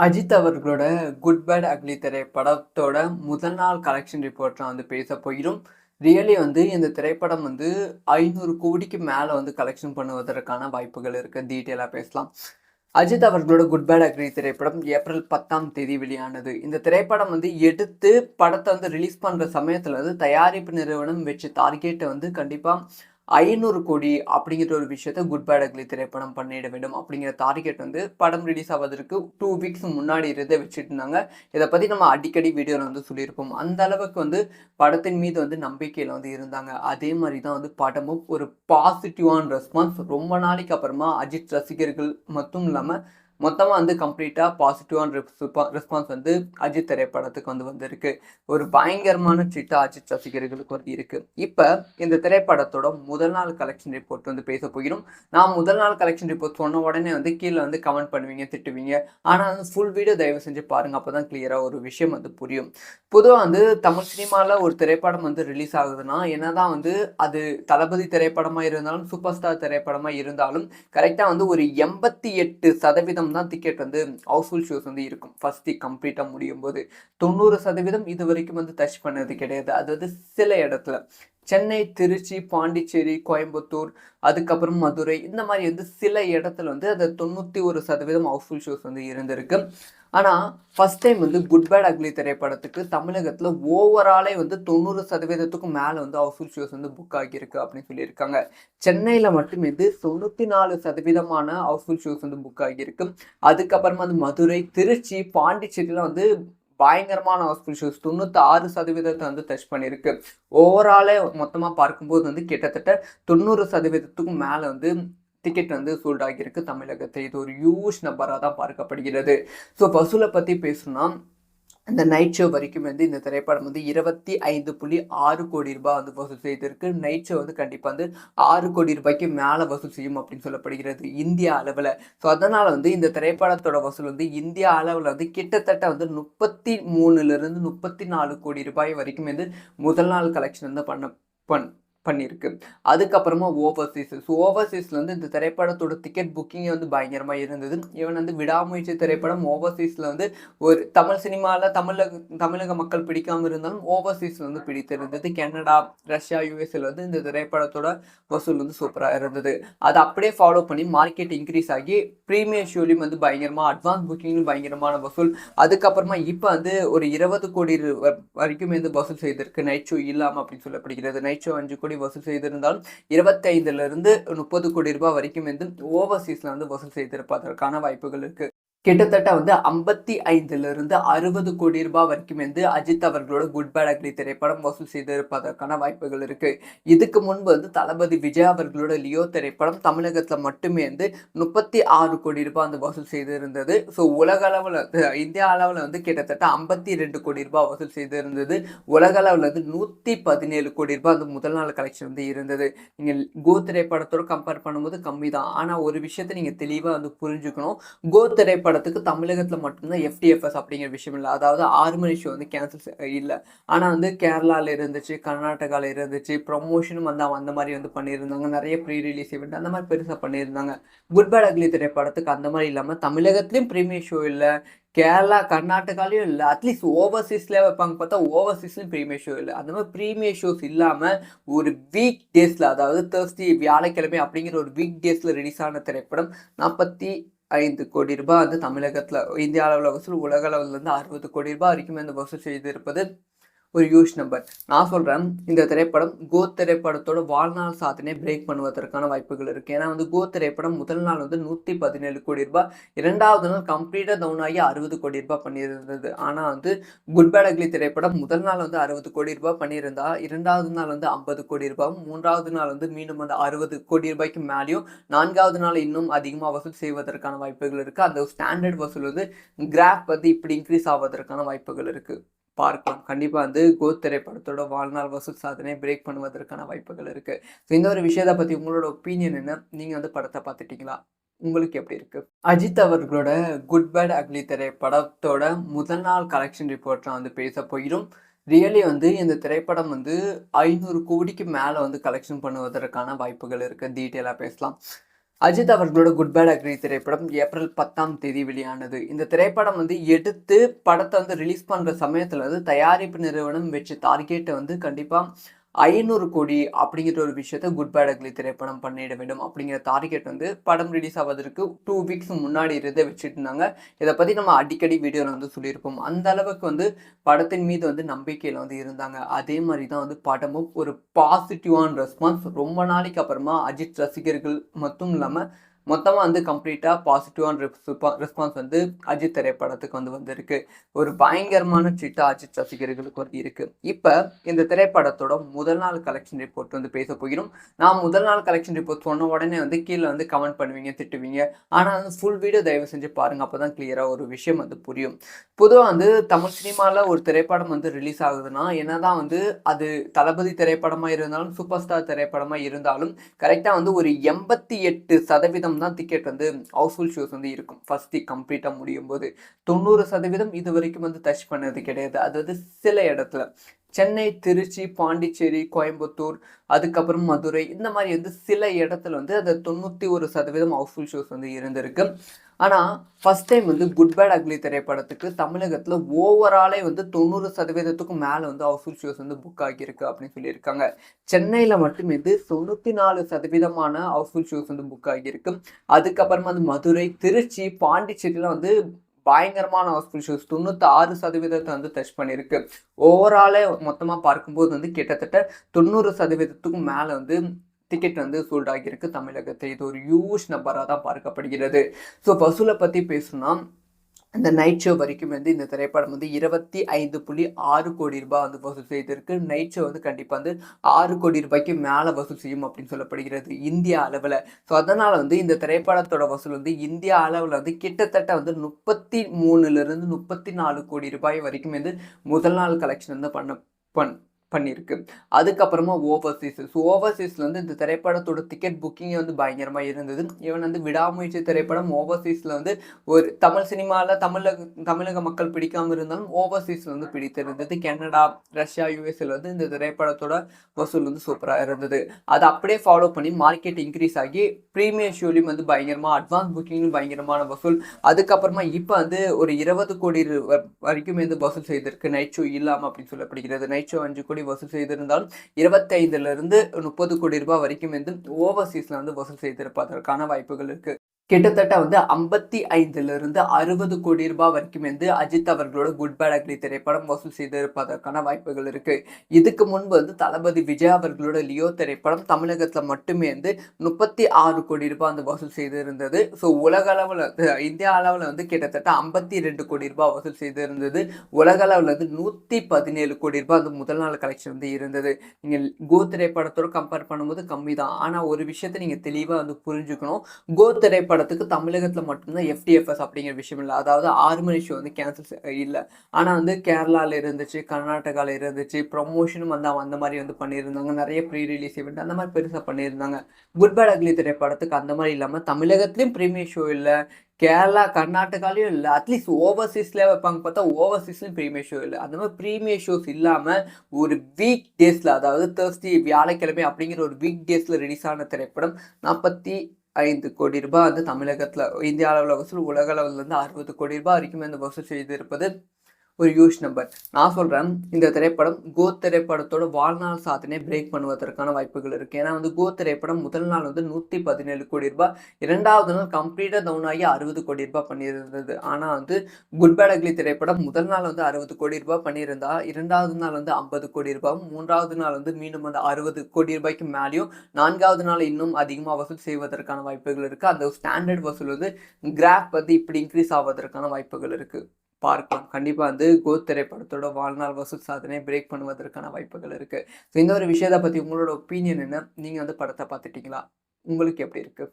அஜித் அவர்களோட good bad ugly திரைப்படத்தோட முதல் நாள் கலெக்ஷன் ரிப்போர்ட்லாம் பேச போயிரும். ரியலி இந்த திரைப்படம் 500 கோடிக்கு மேல கலெக்ஷன் பண்ணுவதற்கான வாய்ப்புகள் இருக்கு. டீட்டெயிலா பேசலாம். அஜித் அவர்களோட குட் பேட் அக்லி திரைப்படம் ஏப்ரல் 10ஆம் தேதி வெளியானது. இந்த திரைப்படம் எடுத்து படத்தை ரிலீஸ் பண்ற சமயத்துல தயாரிப்பு நிறுவனம் வச்ச டார்கெட்டை கண்டிப்பா 500 கோடி அப்படிங்கிற ஒரு விஷயத்த குட் பேட் அக்லி திரைப்படம் பண்ணிட வேண்டும் அப்படிங்கிற டார்கெட் படம் ரிலீஸ் ஆவதற்கு 2 வீக்ஸ் முன்னாடி இருந்தே வச்சுட்டு இருந்தாங்க. இதை பத்தி நம்ம அடிக்கடி வீடியோல சொல்லியிருப்போம். அந்த அளவுக்கு படத்தின் மீது நம்பிக்கையில இருந்தாங்க. அதே மாதிரி தான் படமும் ஒரு பாசிட்டிவான ரெஸ்பான்ஸ் ரொம்ப நாளைக்கு அப்புறமா அஜித் ரசிகர்கள் மட்டும் இல்லாம மொத்தமா கம்ப்ளீட்டா பாசிட்டிவான ரெஸ்பான்ஸ் அஜித் திரைப்படத்துக்கு வந்திருக்கு. ஒரு பயங்கரமான ட்ரீட்டா அஜித் ரசிகர்களுக்கு இருக்கு. இப்ப இந்த திரைப்படத்தோட முதல் நாள் கலெக்ஷன் ரிப்போர்ட் பேச போகிறோம். நான் முதல் நாள் கலெக்ஷன் ரிப்போர்ட் சொன்ன உடனே கீழே கமெண்ட் பண்ணுவீங்க, திட்டுவீங்க. ஆனா ஃபுல் வீடியோ தயவு செஞ்சு பாருங்க. அப்பதான் கிளியரா ஒரு விஷயம் புரியும். பொதுவா தமிழ் சினிமால ஒரு திரைப்படம் ரிலீஸ் ஆகுதுன்னா என்னதான் அது தளபதி திரைப்படமா இருந்தாலும் சூப்பர் ஸ்டார் திரைப்படமா இருந்தாலும் கரெக்டா ஒரு 88% தான் டிக்கெட் ஹவுஸ்ஃபுல் ஷோஸ் இருக்கும். ஃபர்ஸ்ட் வீக் கம்ப்ளீட்டா முடியும் போது 90% இது வரைக்கும் டச் பண்ணது கிடையாது. அது சில இடத்துல சென்னை, திருச்சி, பாண்டிச்சேரி, கோயம்புத்தூர், அதுக்கப்புறம் மதுரை, இந்த மாதிரி சில இடத்துல அது 91% ஹவுஸ்ஃபுல் ஷோஸ் இருந்திருக்கு. ஆனா first time good bad ugly திரைப்படத்துக்கு தமிழகத்துல ஓவராலே 90%க்கும் மேல ஹவுஸ்ஃபுல் ஷோஸ் புக் ஆகியிருக்கு அப்படின்னு சொல்லியிருக்காங்க. சென்னையில மட்டும் 94% ஹவுஸ்ஃபுல் ஷோஸ் புக் ஆகியிருக்கு. அதுக்கப்புறமா மதுரை, திருச்சி, பாண்டிச்சேரியில பயங்கரமான ஹவுஸ்ஃபுல் ஷோஸ் 96% டச் பண்ணியிருக்கு. ஓவராலே மொத்தமா பார்க்கும்போது கிட்டத்தட்ட 90%க்கும் மேல டிக்கெட் சோல்ட் ஆகியிருக்கு தமிழகத்தில். இது ஒரு ஹியூஜ் நம்பராக தான் பார்க்கப்படுகிறது. ஸோ வசூலை பற்றி பேசணும்னா இந்த நைட் ஷோ வரைக்கும் இந்த திரைப்படம் 25.6 கோடி ரூபாய் வசூல் செய்திருக்கு. நைட் ஷோ கண்டிப்பாக 6 கோடி ரூபாய்க்கு மேலே வசூல் செய்யும் அப்படின்னு சொல்லப்படுகிறது இந்தியா அளவில். ஸோ அதனால் இந்த திரைப்படத்தோட வசூல் இந்தியா அளவில் கிட்டத்தட்ட 33லிருந்து 34 கோடி ரூபாய் வரைக்கும் முதல் நாள் கலெக்ஷன் பண்ணியிருக்கு. அதுக்கப்புறமா ஓவர்சீஸ்ல இந்த திரைப்படத்தோட டிக்கெட் புக்கிங் பயங்கரமா இருந்தது. இவன் விடாமுயற்சி திரைப்படம் ஓவர்சீஸ்ல ஒரு தமிழ் சினிமால தமிழக மக்கள் பிடிக்காம இருந்தாலும் ஓவர்சீஸ்ல பிடித்திருந்தது. கனடா, ரஷ்யா, யூஎஸ்ல இந்த திரைப்படத்தோட வசூல் சூப்பரா இருந்தது. அதை அப்படியே ஃபாலோ பண்ணி மார்க்கெட் இன்க்ரீஸ் ஆகி பிரீமியர் ஷோலையும் பயங்கரமா அட்வான்ஸ் புக்கிங்கும் பயங்கரமான வசூல். அதுக்கப்புறமா இப்ப ஒரு 20 கோடி வரைக்கும் வசூல் செய்திருக்கு நைட் ஷோ இல்லாம அப்படின்னு சொல்லப்படுகிறது. நைட் ஷோ 5 கோடி வசூல் செய்திருந்தாலும் 25லிருந்து 30 கோடி ரூபாய் வரைக்கும் ஓவர்சீஸ்ல வசூல் செய்திருப்பதற்கான வாய்ப்புகள் இருக்கு. கிட்டத்தட்ட 55லிருந்து 60 கோடி ரூபாய் வரைக்கும் அஜித் அவர்களோட குட் பேட் அக்லி திரைப்படம் வசூல் செய்திருப்பதற்கான வாய்ப்புகள் இருக்கு. இதுக்கு முன்பு தளபதி விஜய் அவர்களோட லியோ திரைப்படம் தமிழகத்துல மட்டுமே 36 கோடி ரூபாய் வசூல் செய்திருந்தது. ஸோ உலக அளவில் இந்தியா அளவில் கிட்டத்தட்ட 52 கோடி ரூபாய் வசூல் செய்திருந்தது. உலக அளவில் 117 கோடி ரூபாய் முதல் நாள் கலெக்ஷன் இருந்தது. நீங்க கோ திரைப்படத்தோட கம்பேர் பண்ணும்போது கம்மி தான். ஆனா ஒரு விஷயத்தை நீங்க தெளிவா புரிஞ்சுக்கணும். கோ திரைப்படத்துக்கு தமிழகத்துல மட்டும்தான் FTFS அப்படிங்கிற விஷயம் இல்லை. அதாவது 6 மணி ஷோ கேன்சல் இல்லை. ஆனா கேரளால இருந்துச்சு, கர்நாடகால இருந்துச்சு. ப்ரொமோஷனும் அந்த மாதிரி பண்ணியிருந்தாங்க. நிறைய ப்ரீ ரிலீஸ் ஈவெண்ட் அந்த மாதிரி பெருசா பண்ணியிருந்தாங்க. குட் பேட் அக்லி திரைப்படத்துக்கு அந்த மாதிரி இல்லாம தமிழகத்திலயும் பிரீமியர் ஷோ இல்லை, கேரளா, கர்நாடகாலையும் இல்லை. அட்லீஸ்ட் ஓவர்சீஸ்ல வைப்பாங்க பார்த்தா ஓவர்சீஸ்லயும் பிரீமியர் ஷோ இல்லை. அந்த மாதிரி பிரீமியர் ஷோஸ் இல்லாம ஒரு வீக் டேஸ்ல, அதாவது தேர்ஸ்டே, வியாழக்கிழமை அப்படிங்கிற ஒரு வீக் டேஸ்ல ரிலீஸ் ஆன திரைப்படம் 45 கோடி ரூபாய் தமிழகத்துல இந்திய அளவில் வசூல், உலக அளவில் 60 கோடி ரூபாய் வரைக்கும் வசூல் செய்திருப்பது ஒரு ஹியூஜ் நம்பர். நான் சொல்றேன், இந்த திரைப்படம் கோ திரைப்படத்தோட வாழ்நாள் சாதனை பிரேக் பண்ணுவதற்கான வாய்ப்புகள் இருக்கு. ஏன்னா கோ திரைப்படம் முதல் நாள் 117 கோடி ரூபாய், இரண்டாவது நாள் கம்ப்ளீட்டா டவுன் ஆகி 60 கோடி ரூபாய் பண்ணியிருந்தது. ஆனா குட் பேட் அக்லி திரைப்படம் முதல் நாள் 60 கோடி ரூபாய் பண்ணியிருந்தா, இரண்டாவது நாள் 50 கோடி ரூபாயும், மூன்றாவது நாள் மீண்டும் 60 கோடி ரூபாய்க்கு மேலேயும், நான்காவது நாள் இன்னும் அதிகமாக வசூல் செய்வதற்கான வாய்ப்புகள் இருக்கு. அந்த ஸ்டாண்டர்ட் வசூல் கிராஃப் இப்படி இன்க்ரீஸ் ஆவதற்கான வாய்ப்புகள் இருக்கு. பார்க்கலாம். கண்டிப்பா கோ திரைப்படத்தோட வாழ்நாள் வசூல் சாதனை பிரேக் பண்ணுவதற்கான வாய்ப்புகள் இருக்கு. இந்த ஒரு விஷயத்தை பத்தி உங்களோட ஒப்பீனியன் என்ன? நீங்க படத்தை பார்த்துட்டீங்களா? உங்களுக்கு எப்படி இருக்கு? அஜித் அவர்களோட குட் பேட் அக்லி திரைப்படத்தோட முதல் நாள் கலெக்ஷன் ரிப்போர்ட் நான் பேச போயிடும். ரியலி இந்த திரைப்படம் 500 கோடிக்கு மேல கலெக்ஷன் பண்ணுவதற்கான வாய்ப்புகள் இருக்கு. டீட்டெயிலா பேசலாம். அஜித் அவர்களோட குட் பேட் அக்ரி திரைப்படம் ஏப்ரல் 10ஆம் தேதி வெளியானது. இந்த திரைப்படம் வந்து எடுத்து படத்த வந்து ரிலீஸ் பண்ற சமயத்துல வந்து தயாரிப்பு நிறுவனம் வச்ச டார்கெட்ட வந்து கண்டிப்பா 500 கோடி அப்படிங்கிற ஒரு விஷயத்த குட் பேட் அக்லி திரைப்படம் பண்ணிட வேண்டும் அப்படிங்கிற டார்கெட் வந்து படம் ரிலீஸ் ஆவதற்கு 2 வீக்ஸ் முன்னாடி இருந்தே வச்சுட்டு இருந்தாங்க. இத பத்தி நம்ம அடிக்கடி வீடியோல வந்து சொல்லியிருப்போம். அந்த அளவுக்கு வந்து படத்தின் மீது வந்து நம்பிக்கையில வந்து இருந்தாங்க. அதே மாரி தான் வந்து படமும் ஒரு பாசிட்டிவான ரெஸ்பான்ஸ் ரொம்ப நாளைக்கு அப்புறமா அஜித் ரசிகர்கள் மட்டும் இல்லாம மொத்தமா வந்து கம்ப்ளீட்டா பாசிட்டிவான ரெஸ்பான்ஸ் வந்து அஜித் திரைப்படத்துக்கு வந்து வந்திருக்கு. ஒரு பயங்கரமான ட்ரீட்டா அஜித் ரசிகர்களுக்கு வந்து இருக்கு. இப்ப இந்த திரைப்படத்தோட முதல் நாள் கலெக்ஷன் ரிப்போர்ட் வந்து பேச போகிறோம். நான் முதல் நாள் கலெக்ஷன் ரிப்போர்ட் சொன்ன உடனே வந்து கீழ வந்து கமெண்ட் பண்ணுவீங்க, திட்டுவீங்க. ஆனா வந்து ஃபுல் வீடியோ தயவு செஞ்சு பாருங்க. அப்பதான் கிளியரா ஒரு விஷயம் வந்து புரியும். பொதுவா வந்து தமிழ் சினிமால ஒரு திரைப்படம் வந்து ரிலீஸ் ஆகுதுன்னா, என்னதான் வந்து அது தளபதி திரைப்படமா இருந்தாலும், சூப்பர் ஸ்டார் திரைப்படமா இருந்தாலும், கரெக்ட்டா வந்து ஒரு 88% தான் டிக்கெட் வந்து ஹவுஸ்ஃபுல் ஷோஸ் வந்து இருக்கும். ஃபர்ஸ்ட் வீக் கம்ப்ளீட்டா முடியும்போது. 90% இதுவரைக்கும் வந்து டச் பண்ணது கிடையாது. அது வந்து சில இடத்துல. சென்னை, திருச்சி, பாண்டிச்சேரி, கோயம்புத்தூர், அதுக்கப்புறம் மதுரை இந்த மாரி வந்து சில இடத்துல வந்து அது 91% ஹவுஸ்ஃபுல் ஷோஸ் வந்து இருந்திருக்கு. ஆனா, ஃபர்ஸ்ட் டைம் வந்து குட் பேட் அக்லி திரைப்படத்துக்கு தமிழகத்துல ஓவராலே வந்து 90%க்கும் மேல வந்து ஹவுஸ்ஃபுல் ஷோஸ் வந்து புக் ஆகியிருக்கு அப்படின்னு சொல்லியிருக்காங்க. சென்னையில மட்டும் வந்து 94% ஹவுஸ்ஃபுல் ஷோஸ் வந்து புக் ஆகியிருக்கு. அதுக்கப்புறமா வந்து மதுரை, திருச்சி, பாண்டிச்சேரிலாம் வந்து பயங்கரமான ஹவுஸ்ஃபுல் ஷோஸ் 96% வந்து டச் பண்ணியிருக்கு. ஓவராலே மொத்தமா பார்க்கும்போது வந்து கிட்டத்தட்ட 90%க்கும் மேல வந்து டிக்கெட் வந்து சோல்ட் ஆகியிருக்கு தமிழகத்துல. இது ஒரு ஹியூஜ் நம்பரா தான் பார்க்கப்படுகிறது. ஸோ வசூல பத்தி பேசணும்னா, இந்த நைட் ஷோ வரைக்கும் வந்து இந்த திரைப்படம் வந்து 25.6 கோடி ரூபாய் வந்து வசூல் செய்திருக்கு. நைட் ஷோ வந்து கண்டிப்பா வந்து 6 கோடி ரூபாய்க்கு மேல வசூல் செய்யும் அப்படின்னு சொல்லப்படுகிறது இந்தியா அளவுல. ஸோ அதனால வந்து இந்த திரைப்படத்தோட வசூல் வந்து இந்தியா அளவுல வந்து கிட்டத்தட்ட வந்து 33லிருந்து 34 கோடி ரூபாய் வரைக்கும் வந்து முதல் நாள் கலெக்ஷன் வந்து பண்ணியிருக்கு. அதுக்கப்புறமா ஓவர்சீஸ். ஸோ ஓவர்சீஸ்ல வந்து இந்த திரைப்படத்தோட டிக்கெட் புக்கிங் வந்து பயங்கரமா இருந்தது. ஈவன் வந்து விடாமுயற்சி திரைப்படம் ஓவர்சீஸ்ல வந்து ஒரு தமிழ் சினிமால தமிழக மக்கள் பிடிக்காம இருந்தாலும் ஓவர்சீஸ்ல வந்து பிடித்திருந்தது. கனடா, ரஷ்யா, யுஎஸ்ல வந்து இந்த திரைப்படத்தோட வசூல் வந்து சூப்பரா இருந்தது. அத அப்படியே ஃபாலோ பண்ணி மார்க்கெட் இன்க்ரீஸ் ஆகி பிரீமியர் ஷோலயும் வந்து பயங்கரமா அட்வான்ஸ் புக்கிங்லும் பயங்கரமான வசூல். அதுக்கப்புறமா இப்ப வந்து ஒரு 20 கோடி வரைக்கும் வந்து வசூல் செய்திருக்கு. நைட் ஷோ இல்லாம அப்படின்னு சொல்லப்படுகிறது. நைட் ஷோ 5 கோடி வசூல் செய்திருந்தாலும் 25லிருந்து 30 கோடி ரூபாய் வரைக்கும் வந்து ஓவர்சீஸ்ல வந்து வசூல் செய்திருப்பதற்கான வாய்ப்புகள் இருக்கு. கிட்டத்தட்ட வந்து 55லிருந்து 60 கோடி ரூபாய் வரைக்கும் வந்து அஜித் அவர்களோட குட் பேட் அக்லி திரைப்படம் வசூல் செய்திருப்பதற்கான வாய்ப்புகள் இருக்கு. இதுக்கு முன்பு வந்து தளபதி விஜய் அவர்களோட லியோ திரைப்படம் தமிழகத்துல மட்டுமே வந்து 36 கோடி ரூபாய் வந்து வசூல் செய்திருந்தது. ஸோ உலக அளவுல இந்தியா அளவுல வந்து கிட்டத்தட்ட 52 கோடி ரூபாய் வசூல் செய்திருந்தது. உலக அளவுல வந்து 117 கோடி ரூபாய் வந்து முதல் நாள் கலெக்ஷன் வந்து இருந்தது. நீங்க கோ திரைப்படத்தோட கம்பேர் பண்ணும்போது கம்மி தான். ஆனா ஒரு விஷயத்த நீங்க தெளிவா வந்து புரிஞ்சுக்கணும். கோ திரைப்படத்துக்கு தமிழகத்துல மட்டும்தான் FTFS அப்படிங்கிற விஷயம் இல்ல. அதாவது 6 மணி ஷோ வந்து கேன்சல் இல்ல. ஆனா வந்து கேரளால இருந்துச்சு, கர்நாடகால இருந்துச்சு. ப்ரமோஷனும் வந்து அந்த மாரி வந்து பண்ணியிருந்தாங்க. நிறைய ப்ரீ ரிலீஸ் ஈவென்ட் அந்த மாரி பெருசா பண்ணியிருந்தாங்க. குட் பேட் அக்லி திரைப்படத்துக்கு அந்த மாரி இல்லாம தமிழகத்திலயும் பிரீமியர் ஷோ இல்ல. கேரளா, கர்நாடகாலயும் இல்ல. அட்லீஸ்ட் ஓவர்சீஸ்ல வைப்பாங்க பார்த்தா ஓவர்சீஸ்லயும் பிரீமியர் ஷோ இல்ல. அந்த மாரி பிரீமியர் ஷோஸ் இல்லாம ஒரு வீக் டேஸ்ல அதாவது தேர்ஸ்டே வியாழக்கிழமை அப்படிங்கிற ஒரு வீக் டேஸ்ல ரிலீஸ் ஆன திரைப்படம் 45 கோடி ரூபாய் வந்து தமிழகத்துல இந்திய அளவுல வசூல், உலக அளவுல இருந்து 60 கோடி ரூபாய் வரைக்கும் வந்து வசூல் செய்திருப்பது ஒரு ஹியூஜ் நம்பர். நான் சொல்றேன் இந்த திரைப்படம் கோ திரைப்படத்தோட வாழ்நாள் சாதனையை பிரேக் பண்ணுவதற்கான வாய்ப்புகள் இருக்கு. ஏன்னா வந்து கோ திரைப்படம் முதல் நாள் வந்து 117 கோடி ரூபாய், 2வது நாள் கம்ப்ளீட்டா டவுன் ஆகி 60 கோடி ரூபாய் பண்ணியிருந்தது. ஆனா வந்து குட் பேட் அக்லி திரைப்படம் முதல் நாள் வந்து 60 கோடி ரூபாய் பண்ணியிருந்தா, 2வது நாள் வந்து 50 கோடி ரூபாயும், 3வது நாள் வந்து மீண்டும் வந்து 60 கோடி ரூபாய்க்கு மேலேயும், 4வது நாள் இன்னும் அதிகமா வசூல் செய்வதற்கான வாய்ப்புகள் இருக்கு. அந்த ஸ்டாண்டர்ட் வசூல் வந்து கிராஃப் வந்து இப்படி இன்க்ரீஸ் ஆவதற்கான வாய்ப்புகள் இருக்கு. பார்க்கலாம். கண்டிப்பா வந்து கோ திரைப்படத்தோட வாழ்நாள் வசூல் சாதனையை பிரேக் பண்ணுவதற்கான வாய்ப்புகள் இருக்கு. ஸோ இந்த ஒரு விஷயத்த பத்தி உங்களோட ஒப்பீனியன் என்ன? நீங்க வந்து படத்த பார்த்துட்டீங்களா? உங்களுக்கு எப்படி இருக்கு?